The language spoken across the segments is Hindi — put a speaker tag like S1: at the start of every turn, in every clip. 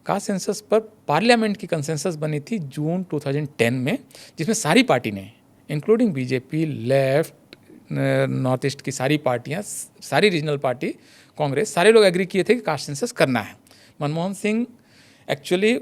S1: कास्ट सेंसस पर पार्लियामेंट की कंसेंसस बनी थी जून 2010 में, जिसमें सारी पार्टी ने including BJP, left, north east की सारी पार्टियां, सारी रीजनल पार्टी, कांग्रेस, सारे लोग एग्री किए थे कि कास्ट सेंसस करना है। मनमोहन सिंह एक्चुअली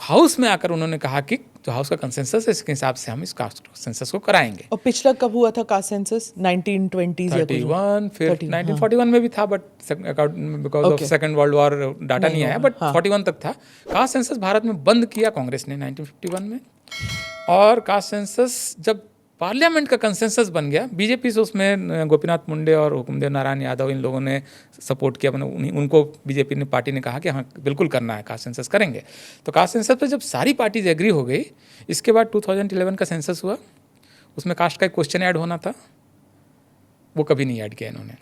S1: हाउस में आकर उन्होंने कहा कि जो हाउस का कंसेंसस है इसके हिसाब से हम इस कास्ट सेंसस को कराएंगे।
S2: और पिछला कब हुआ था कास्ट सेंसस? 1920s या कुछ?
S1: 31, फिर 1941 में भी था, but because of second world war data नहीं आया, बट 41 तक था। कास्ट सेंसस भारत में बंद किया कांग्रेस ने 1951 में, और कास्ट सेंसस जब पार्लियामेंट का कंसेंसस बन गया, बीजेपी से उसमें गोपीनाथ मुंडे और हुकुमदेव नारायण यादव इन लोगों ने सपोर्ट किया, उनको बीजेपी ने पार्टी ने कहा कि हाँ बिल्कुल करना है, कास्ट सेंसस करेंगे। तो कास्ट सेंसस पे जब सारी पार्टीज एग्री हो गई, इसके बाद 2011 का सेंसस हुआ, उसमें कास्ट का एक क्वेश्चन ऐड होना था, वो कभी नहीं ऐड किया इन्होंने।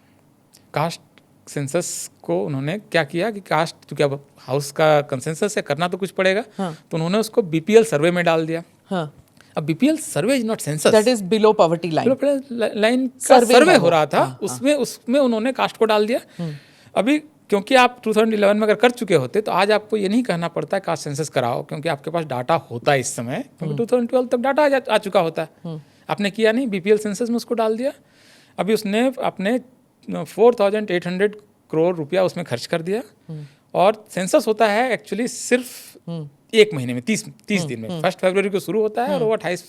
S1: कास्ट सेंसस को उन्होंने क्या किया कि कास्ट, क्योंकि अब हाउस का कंसेंसस है, करना तो कुछ पड़ेगा, तो उन्होंने उसको बीपीएल सर्वे में डाल दिया। अब BPL survey is not census,
S2: that is below poverty line,
S1: line का सर्वे हो रहा था, उसमें उन्होंने कास्ट को डाल दिया। अभी क्योंकि आप 2011 में अगर कर चुके होते तो आज आपको ये नहीं कहना पड़ता है कास्ट सेंसस कराओ, क्योंकि आपके पास डाटा होता है इस समय, क्योंकि 2012 तक डाटा आ चुका होता है। आपने किया नहीं, बीपीएल सेंसस में उसको डाल दिया। अभी उसने अपने 4,800 करोड़ रुपया उसमें खर्च कर दिया, और सेंसस होता है एक्चुअली सिर्फ एक महीने में, 30 दिन में। 1 फरवरी को शुरू होता है और वो 28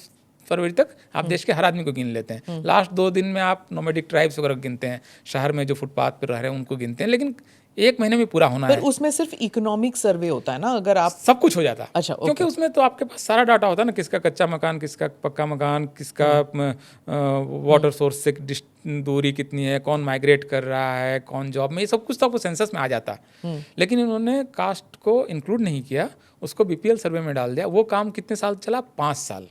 S1: फरवरी तक आप देश के हर आदमी को गिन लेते हैं। लास्ट 2 दिन में आप नोमैडिक ट्राइब्स वगैरह गिनते हैं, शहर में जो फुटपाथ पर रह रहे हैं उनको गिनते हैं, लेकिन एक महीने में पूरा होना है।
S2: पर उसमें सिर्फ इकोनॉमिक सर्वे होता है ना, अगर आप
S1: सब कुछ हो जाता है।
S2: अच्छा,
S1: क्योंकि उसमें तो आपके पास सारा डाटा होता है ना, किसका कच्चा मकान, किसका पक्का मकान, किसका वाटर सोर्स से दूरी कितनी है, कौन माइग्रेट कर रहा है, कौन जॉब में, ये सब कुछ तो आपको सेंसस में आ जाता है। लेकिन इन्होंने कास्ट को इंक्लूड नहीं किया, उसको बीपीएल सर्वे में डाल दिया। वो काम कितने साल चला? 5 साल।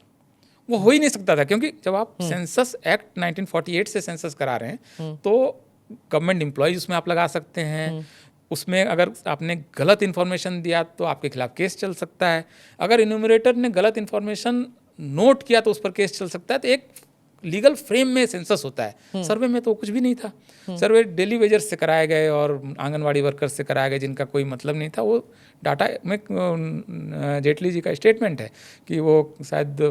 S1: वो हो ही नहीं सकता था, क्योंकि जब आप सेंसस एक्ट 1948 से सेंसस करा रहे हैं तो गवर्नमेंट एम्प्लॉयज उसमें आप लगा सकते हैं। उसमें अगर आपने गलत इन्फॉर्मेशन दिया तो आपके खिलाफ केस चल सकता है। अगर इन्यूमरेटर ने गलत इन्फॉर्मेशन नोट किया तो उस पर केस चल सकता है। तो एक लीगल फ्रेम में सेंसस होता है। सर्वे में तो कुछ भी नहीं था। सर्वे डेली वेजर्स से कराए गए और आंगनवाड़ी वर्कर्स से कराए गए, जिनका कोई मतलब नहीं था। वो डाटा में जेटली जी का स्टेटमेंट है कि वो शायद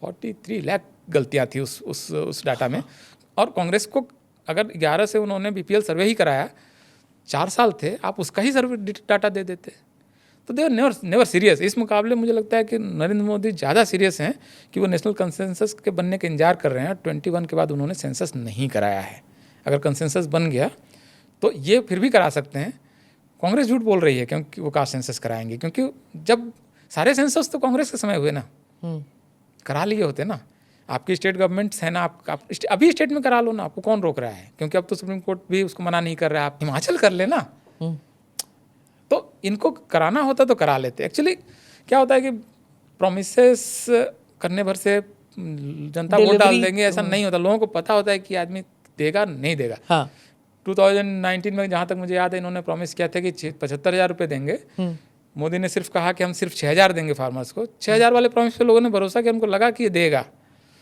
S1: 43 लाख गलतियाँ थी उस डाटा में। और कांग्रेस को अगर 11 से उन्होंने बीपीएल सर्वे ही कराया, 4 साल थे, आप उसका ही सर्वे डाटा दे देते। तो दे नेवर सीरियस। इस मुकाबले मुझे लगता है कि नरेंद्र मोदी ज़्यादा सीरियस हैं कि वो नेशनल कंसेंसस के बनने के इंतजार कर रहे हैं। 21 के बाद उन्होंने सेंसस नहीं कराया है। अगर कंसेंसस बन गया तो ये फिर भी करा सकते हैं। कांग्रेस झूठ बोल रही है क्योंकि वो कास्ट सेंसस कराएंगे, क्योंकि जब सारे सेंसस तो कांग्रेस के समय हुए ना, करा लिए होते ना। आपकी स्टेट गवर्नमेंट्स है ना, आप अभी स्टेट में करा लो ना, आपको कौन रोक रहा है? क्योंकि अब तो सुप्रीम कोर्ट भी उसको मना नहीं कर रहा है। आप हिमाचल कर लेना। तो इनको कराना होता तो करा लेते। एक्चुअली क्या होता है कि प्रोमिसेस करने भर से जनता वोट डाल देंगे, ऐसा नहीं होता। लोगों को पता होता है कि आदमी देगा नहीं देगा।
S2: हाँ।
S1: 2019 में जहाँ तक मुझे याद है, इन्होंने प्रॉमिस किया था कि 75,000 रुपये देंगे। मोदी ने सिर्फ कहा कि हम सिर्फ 6,000 देंगे फार्मर्स को। 6,000 वाले प्रॉमिस पे लोगों ने भरोसा किया, उनको लगा कि ये देगा।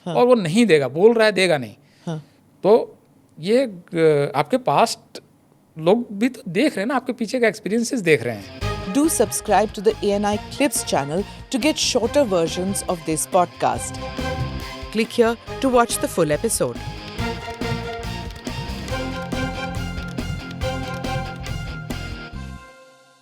S1: और वो नहीं देगा, बोल रहा है देगा नहीं। तो ये आपके पास्ट लोग भी तो देख रहे हैं ना, आपके पीछे का एक्सपीरियंसेस देख रहे हैं।
S2: Do subscribe to the ANI Clips channel to get shorter versions of this podcast. Click here to watch the full episode.